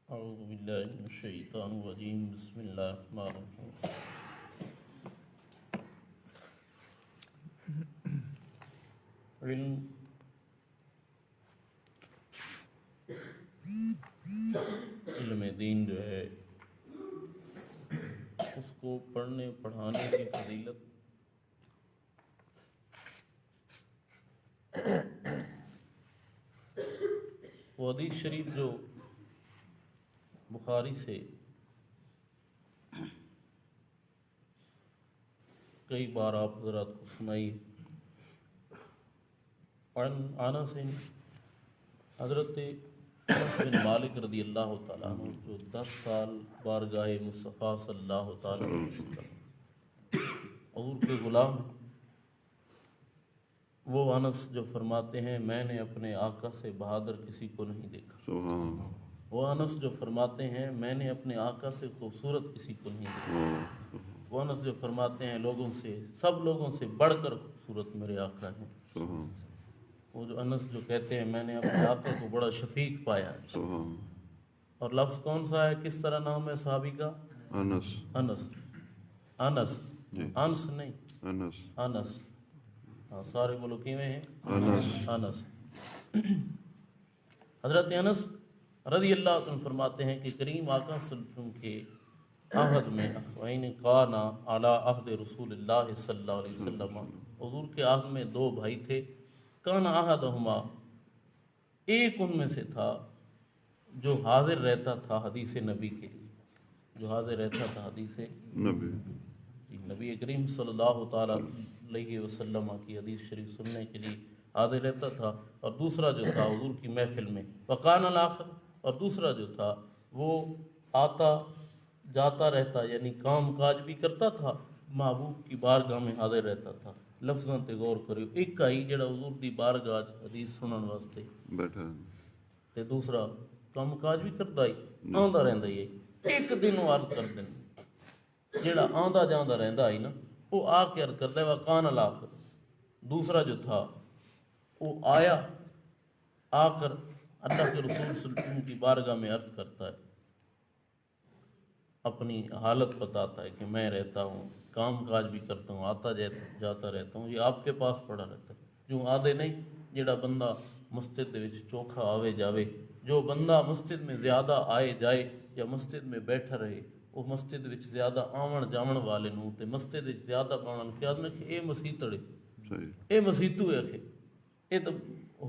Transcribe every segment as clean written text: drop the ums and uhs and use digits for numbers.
اعوذ باللہ من الشیطان الرجیم بسم اللہ الرحمن الرحیم علم علم دین جو ہے اس کو پڑھنے پڑھانے کی فضیلت وہ حدیث شریف جو بخاری سے کئی بار آپ حضرات کو سنائی انس حضرت انس بن مالک رضی اللہ تعالیٰ عنہ جو 10 سال بارگاہ مصطفیٰ صلی اللہ تعالیٰ علیہ وسلم حضور کے غلام ہیں، وہ انس جو فرماتے ہیں میں نے اپنے آقا سے بہادر کسی کو نہیں دیکھا. سبحان اللہ. وہ انس جو فرماتے ہیں میں نے اپنے آقا سے خوبصورت کسی کو نہیں دیکھا. وہ انس جو فرماتے ہیں لوگوں سے سب لوگوں سے بڑھ کر خوبصورت میرے آقا ہیں. سبحان. وہ جو انس جو کہتے ہیں میں نے اپنے آقا کو بڑا شفیق پایا ہے. سبحان. اور لفظ کون سا ہے، کس طرح نام ہے صحابی کا؟ انس. انس. انس جی. انس نہیں، انس. انس. ہاں سارے بولو کیویں ہیں؟ انس. انس. حضرت انس رضی اللہ عنہ فرماتے ہیں کہ کریم آقا صلی اللہ علیہ وسلم کے عہد میں وَإِنْ كَانَ عَلَىٰ عَهْدِ رسول اللہ صلی اللہ علیہ وسلم، حضور کے عہد میں 2 بھائی تھے. کان احدہما، ایک ان میں سے تھا جو حاضر رہتا تھا حدیث نبی کے لیے، جو حاضر رہتا تھا حدیث نبی. نبی کریم صلی اللہ تعالیٰ علیہ وسلم کی حدیث شریف سننے کے لیے حاضر رہتا تھا. اور دوسرا جو تھا حضور کی محفل میں وقان الآخر، اور دوسرا جو تھا وہ آتا جاتا رہتا، یعنی کام کاج بھی کرتا تھا، محبوب کی بارگاہ میں حاضر رہتا تھا. لفظاں تے غور کریو، ایک آئی جڑا حضور دی بارگاہ حدیث سنن واسطے بیٹھا. تے دوسرا کام کاج بھی کرتا ہی آندا رہندا ہی. ایک دن وہ عرض کر دیں جڑا آندا جاندا رہندا ہی نا، وہ آ کے عرض کرتا ہے وقان الآخر. دوسرا جو تھا وہ آیا، آ کر اللہ کے رسول صلی اللہ علیہ وسلم کی بارگاہ میں عرض کرتا ہے، اپنی حالت بتاتا ہے کہ میں رہتا ہوں، کام کاج بھی کرتا ہوں، آتا جاتا رہتا ہوں، یہ آپ کے پاس پڑا رہتا ہے. جو آدھے نہیں جڑا بندہ مسجد دے وچ چوکھا آوے جاوے، جو بندہ مسجد میں زیادہ آئے جائے یا مسجد میں بیٹھا رہے، وہ مسجد وچ زیادہ آون جاون والے نوں تے مسجد وچ زیادہ پاون کیا نے کہ اے مسیتڑے، صحیح. اے مسیتو ہے کہ اے تو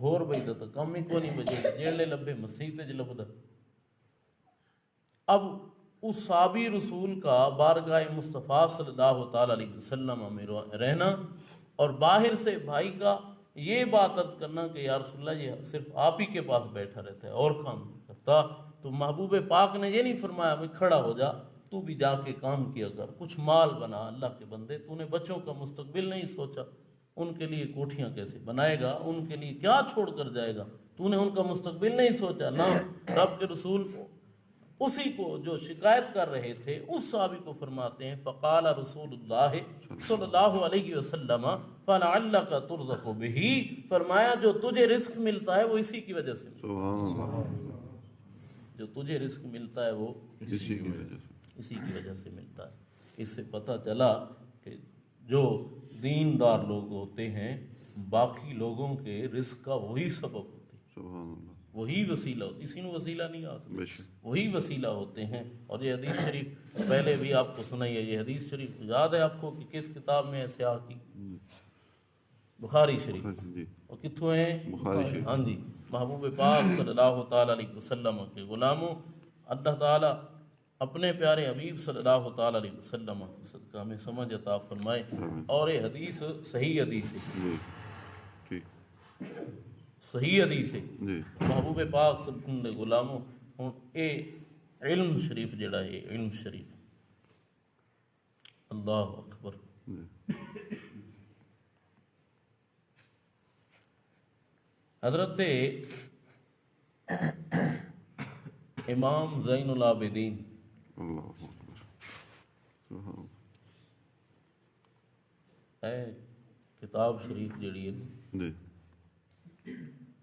ہور بھائی دا کم ہی کو نہیں بجے جیڑے لبے مسیت وچ لبدا. اب اس صحابی رسول کا بارگاہ مصطفیٰ صلی اللہ تعالیٰ علیہ وسلم میں رہنا اور باہر سے بھائی کا یہ بات عرض کرنا کہ یا رسول اللہ یہ صرف آپ ہی کے پاس بیٹھا رہتا ہے اور کام نہیں کرتا، تو محبوب پاک نے یہ نہیں فرمایا بھائی کھڑا ہو جا، تو بھی جا کے کام کیا کر، کچھ مال بنا. اللہ کے بندے تو نے بچوں کا مستقبل نہیں سوچا، ان کے لیے کوٹھیاں کیسے بنائے گا، ان کے لیے کیا چھوڑ کر جائے گا، تو نے ان کا مستقبل نہیں سوچا. نہ رب کے رسول اسی کو جو شکایت کر رہے تھے اس صحابی کو فرماتے ہیں فقال رسول اللہ صلی اللہ علیہ وسلم فلعلک ترزق بہ، فرمایا جو تجھے رزق ملتا ہے وہ اسی کی وجہ سے، سبحان اللہ. جو تجھے رزق ملتا ہے وہ اسی کی وجہ سے. اسی کی وجہ سے ملتا ہے. اس سے پتہ چلا کہ جو دیندار لوگ ہوتے ہیں باقی لوگوں کے رزق کا وہی سبب ہوتے ہیں، سبحان اللہ. وہی وسیلہ ہوتی، اسی نے وسیلہ نہیں آتا، بے شک. وہی وسیلہ ہوتے ہیں. اور یہ حدیث شریف پہلے بھی آپ کو سنائی ہے، یہ حدیث شریف یاد ہے آپ کو کہ کس کتاب میں ہے سیاہ کی؟ بخاری شریف. جی. اور کتوں ہیں؟ بخاری شریف. ہاں جی. محبوب پاک صلی اللہ تعالیٰ علیہ وسلم کے غلاموں، اللہ تعالیٰ اپنے پیارے حبیب صلی اللہ تعالیٰ علیہ وسلم صدقہ میں سمجھ عطا فرمائے. اور یہ حدیث صحیح حدیث ہے، جی. ٹھیک. صحیح حدیث ہے. جی. محبوب پاک صلی اللہ علیہ وسلم دے غلاموں ہوں اے علم شریف جڑا ہے، علم شریف، اللہ اکبر. جی. حضرت امام زین العابدین اللہ اکبر. سبحان. اے کتاب شریف جڑی ہے جی.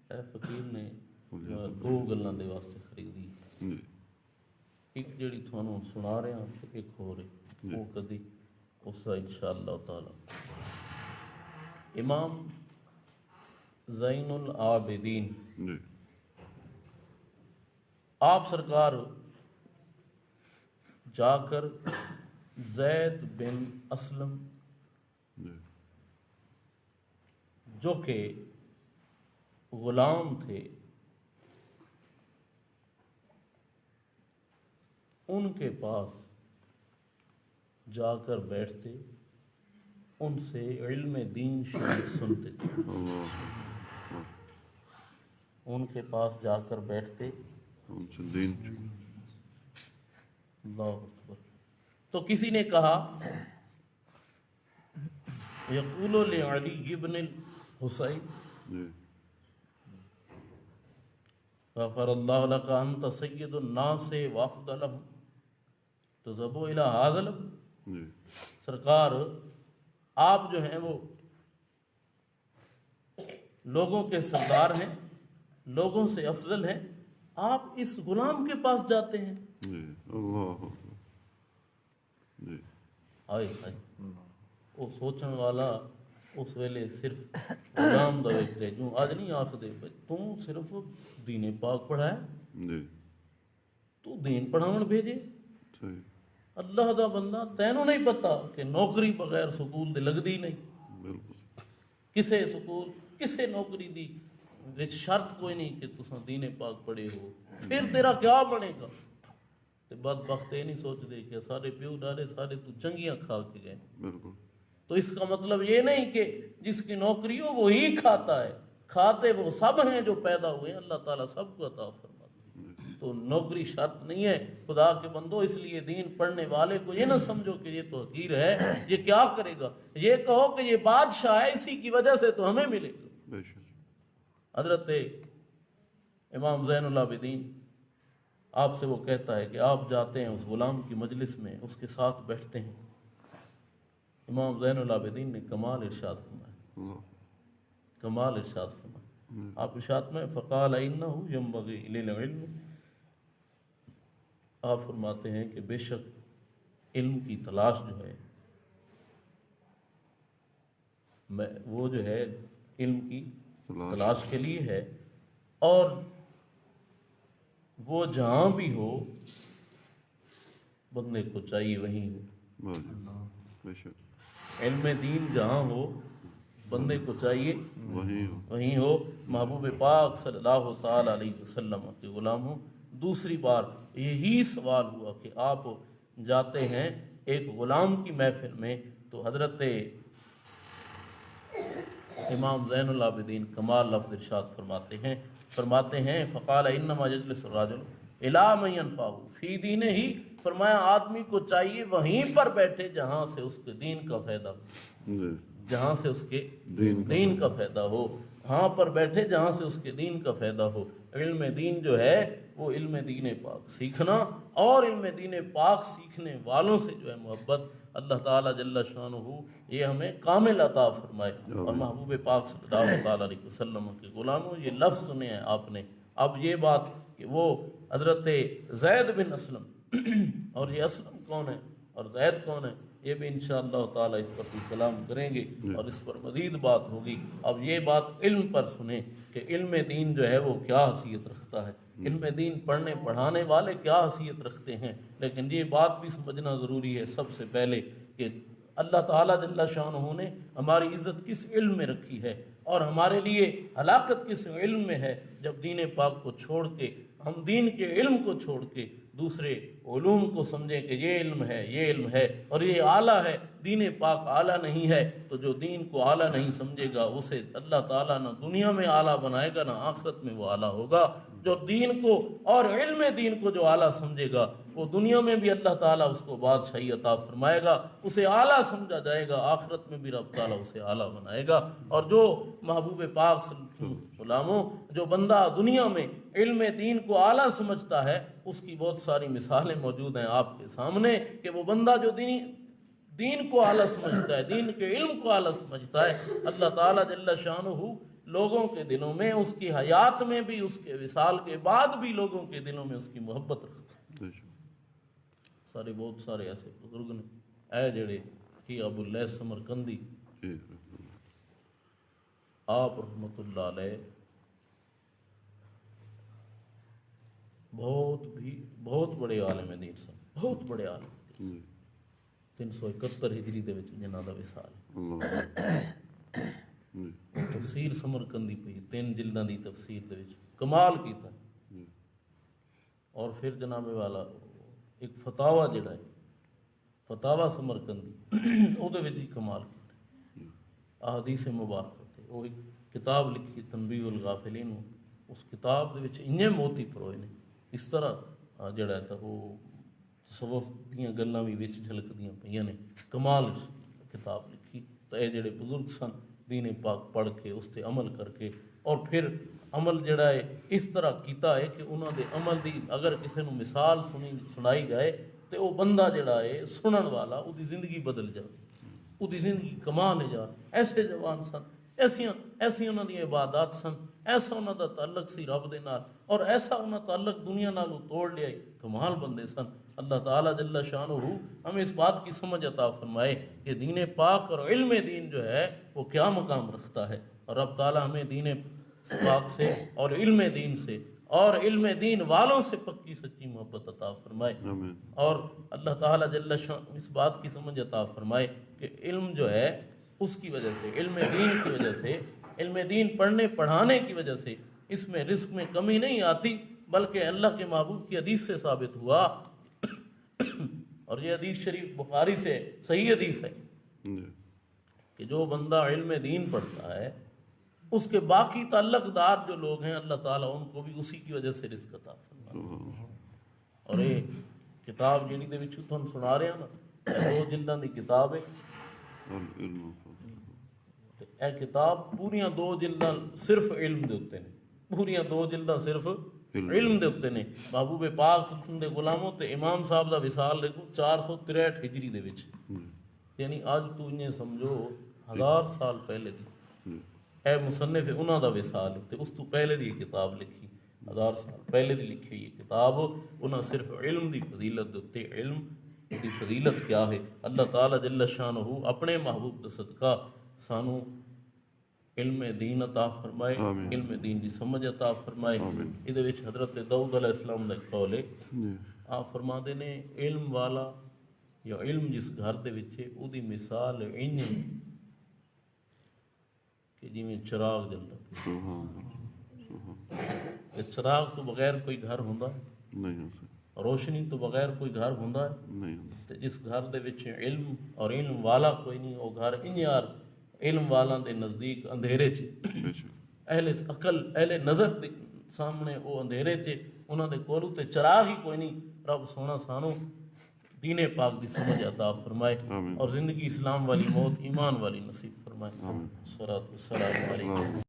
اے فقیر نے 2 گلاں دے واسطے خریدی. جی. ایک جڑی تھانوں سنا رہے ہیں تے ایک ہو رہی وہ کدی اس کا انشاءاللہ تعالی امام زین العابدین جی آپ سرکار جا کر زید بن اسلم جی جو کہ غلام تھے ان کے پاس جا کر بیٹھتے، ان سے علم دین شریف سنتے تھے، اللہ ان کے پاس جا کر بیٹھتے، ہم سے دین اللہ اکبر۔ تو کسی نے کہا یقول لعلی ابن الحسین جی غفر اللہ لک انت سید الناس وافضلہم تذهب الى هذا الامر، جی سرکار آپ جو ہیں وہ لوگوں کے سردار ہیں، لوگوں سے افضل ہیں، آپ اس غلام کے پاس جاتے ہیں؟ جی اللہ جی آئے آئے وہ سوچن والا اس ویلے صرف غلام دا ویکھ رہے جو آج نہیں آخ دے تو صرف دین پاک پڑھا ہے، جی تو دین پڑھاون بھیجے، صحیح اللہ دا بندہ تینوں نہیں پتا کہ نوکری بغیر سکول دے لگ دی نہیں، بالکل کسے سکول کسے نوکری دی وچ شرط کوئی نہیں کہ تساں دین پاک پڑھے ہو، پھر تیرا کیا بنے گا؟ تے بدبخت یہ نہیں سوچ دے کہ سارے پیو ڈالے سارے تو چنگیاں کھا کے گئے، بالکل تو اس کا مطلب یہ نہیں کہ جس کی نوکری ہو وہی کھاتا ہے، کھاتے وہ سب ہیں جو پیدا ہوئے ہیں، اللہ تعالیٰ سب کو عطا فرماتا ہے، تو نوکری شرط نہیں ہے خدا کے بندو، اس لیے دین پڑھنے والے کو یہ نہ سمجھو کہ یہ تو حقیر ہے، یہ کیا کرے گا، یہ کہو کہ یہ بادشاہ ہے اسی کی وجہ سے تو ہمیں ملے گا۔ بے شک حضرت امام زین العابدین آپ سے وہ کہتا ہے کہ آپ جاتے ہیں اس غلام کی مجلس میں، اس کے ساتھ بیٹھتے ہیں، امام زین العابدین نے کمال ارشاد فرمایا، اللہ کمال ارشاد فرمایا، آپ ارشاد میں فقال انہ ینبغی للعلم، آپ فرماتے ہیں کہ بے شک علم کی تلاش جو ہے وہ جو ہے علم کی تلاش کے لیے ہے، اور وہ جہاں بھی ہو بندے کو چاہیے وہیں ہو، بے شک علم دین جہاں ہو بندے کو چاہیے وہیں ہو، محبوب پاک صلی اللہ تعالی علیہ وسلم کے غلام ہو۔ دوسری بار یہی سوال ہوا کہ آپ جاتے ہیں ایک غلام کی محفل میں، تو حضرت امام زین العابدین کمال لفظ ارشاد فرماتے ہیں فقال انما یجلس الرجل الی من ينفعه فی دینہ، فرمایا آدمی کو چاہیے وہیں پر بیٹھے جہاں سے اس کے دین کا فائدہ ہو، جہاں سے اس کے دین کا فائدہ ہو، وہاں پر بیٹھے جہاں سے اس کے دین کا فائدہ ہو۔ علم دین جو ہے وہ علم دین پاک سیکھنا، اور علم دین پاک سیکھنے والوں سے جو ہے محبت، اللہ تعالیٰ جل شانہ یہ ہمیں کامل عطا فرمائے۔ اور محبوب پاک صلی اللہ تعالیٰ علیہ وسلم کے غلاموں یہ لفظ سنے ہیں آپ نے، اب یہ بات کہ وہ حضرت زید بن اسلم، اور یہ اسلم کون ہے اور زید کون ہے یہ بھی انشاءاللہ تعالیٰ اس پر بھی کلام کریں گے اور اس پر مزید بات ہوگی۔ اب یہ بات علم پر سنیں کہ علم دین جو ہے وہ کیا حیثیت رکھتا ہے، علم دین پڑھنے پڑھانے والے کیا حیثیت رکھتے ہیں، لیکن یہ بات بھی سمجھنا ضروری ہے سب سے پہلے کہ اللہ تعالیٰ جل شانہ نے ہماری عزت کس علم میں رکھی ہے، اور ہمارے لیے ہلاکت کس علم میں ہے جب دین پاک کو چھوڑ کے ہم دین کے علم کو چھوڑ کے دوسرے علوم کو سمجھیں کہ یہ علم ہے یہ علم ہے اور یہ اعلیٰ ہے، دین پاک اعلیٰ نہیں ہے، تو جو دین کو اعلیٰ نہیں سمجھے گا اسے اللہ تعالیٰ نہ دنیا میں اعلیٰ بنائے گا نہ آخرت میں وہ اعلیٰ ہوگا۔ جو دین کو اور علم دین کو جو اعلیٰ سمجھے گا وہ دنیا میں بھی اللہ تعالیٰ اس کو بادشاہی عطا فرمائے گا، اسے اعلیٰ سمجھا جائے گا، آخرت میں بھی رب تعالیٰ اسے اعلیٰ بنائے گا۔ اور جو محبوب پاک صلی اللہ علیہ وسلم غلاموں، جو بندہ دنیا میں علم دین کو اعلیٰ سمجھتا ہے اس کی بہت ساری مثالیں موجود ہیں آپ کے سامنے کہ وہ بندہ جو دین کو اعلیٰ سمجھتا ہے، دین کے علم کو اعلیٰ سمجھتا ہے، اللہ تعالیٰ جل شانہ لوگوں کے دلوں میں، اس کی حیات میں بھی، اس کے وصال کے بعد بھی لوگوں کے دلوں میں اس کی محبت رکھتا ہے۔ سارے بہت سارے ایسے بزرگ نے اے جڑے کہ ابو اللیث سمرقندی جی آپ رحمۃ اللہ علیہ بہت بڑے عالم دین سن، بہت بڑے عالم دین جی سن۔ 371 ہجری دے وچ جنہاں دا وصال ہے۔ اللہ جی تفسیر سمرقندی پئی 3 جلداں دی تفسیر دے وچ کمال کیتا، جی اور پھر جناب والا ایک فتاوا جڑا ہے فتاوا سمرقندی او دے وچ ہی کمال کیتا، احادیث مبارکہ تے وہ ایک کتاب لکھی تنبیہ الغافلین، اس کتاب دے وچ انجے موتی پروئے نے، اس طرح جڑا ہے وہ تصوف دیاں گلاں بھی وچ جھلکدیاں پئیاں نے، کمال کتاب لکھی۔ تو اے جڑے بزرگ سن دین پاک پڑھ کے اس تے عمل کر کے، اور پھر عمل جڑا ہے اس طرح کیتا ہے کہ انہاں دے عمل دی اگر کسی نو مثال سنائی جائے تو وہ بندہ جڑا ہے سنن والا او دی زندگی بدل جائے، او دی زندگی کمال ہے جا۔ ایسے جوان سن، ایسی انہاں دی عبادات سن، ایسا انہاں دا تعلق سی رب دے نال، اور ایسا انہاں تعلق دنیا نالوں توڑ لیا، کمال بندے سن۔ اللہ تعالیٰ جل شانہ ہمیں اس بات کی سمجھ عطا فرمائے کہ دین پاک اور علم دین جو ہے وہ کیا مقام رکھتا ہے، اور رب تعالیٰ ہمیں دین پاک سے اور علم دین سے اور علم دین والوں سے پکی سچی محبت عطا فرمائے، آمین اور اللہ تعالیٰ جل شانہ اس بات کی سمجھ عطا فرمائے کہ علم جو ہے اس کی وجہ سے، علم دین کی وجہ سے، علم دین پڑھنے پڑھانے کی وجہ سے اس میں رزق میں کمی نہیں آتی، بلکہ اللہ کے محبوب کی حدیث سے ثابت ہوا، اور یہ حدیث شریف بخاری سے صحیح حدیث ہے جی کہ جو بندہ علم دین پڑھتا ہے اس کے باقی تعلق دار جو لوگ ہیں اللہ تعالیٰ ان کو بھی اسی کی وجہ سے رزق عطا فرماتا ہے۔ اور یہ کتاب جنہی دے وچ تھانوں سنا رہا نا، یہ 2 جلداں دی کتاب ہے، العلم تے اے کتاب پوریاں 2 جلداں صرف علم دے اوتے نے، پوریاں 2 جلداں صرف علم دے اوتے نے۔ محبوب پاک دے غلاموں تے امام صاحب دا وصال دیکھو 463 ہجری دے وچ، یعنی آج تو انہیں سمجھو 1000 سال پہلے دی جی اے مصنف انہاں دا وصال ہے، تے اس تو پہلے دی یہ کتاب لکھی 1000 سال پہلے دی لکھی ہوئی یہ کتاب، انہاں صرف علم دی فضیلت دے اوتے، علم دی فضیلت کیا ہے، اللہ تعالیٰ جل شانہ اپنے محبوب دا صدقہ سانو علم دین عطا فرمائے، آمین۔ علم دین دی سمجھ عطا فرمائے۔ یہ وچ حضرت داؤد علیہ السلام دا ایک قول ہے، جی آپ فرماندے نے علم والا یا علم جس گھر دے وچ ہے او دی مثال انج کہ جویں چراغ جلدا پیا، سبحان اللہ کہ چراغ تو بغیر کوئی گھر ہوندا ہے، نہیں ہو سکتا، روشنی تو بغیر کوئی گھر ہوندا ہے، نہیں ہو سکتا، تے جس گھر دے وچ علم اور علم والا کوئی نہیں، وہ گھر انج یار علم والاں دے نزدیک اندھیرے چ، بے شک اہل عقل اہل نظر دے سامنے وہ اندھیرے چ، انہاں دے کولوں تے چراغ ہی کوئی نہیں۔ رب سونا سانو دین پاک دی سمجھ عطا فرمائے، آمین۔ اور زندگی اسلام والی، موت ایمان والی نصیب فرمائے۔ آمین۔ صلوات و سلام علیکم۔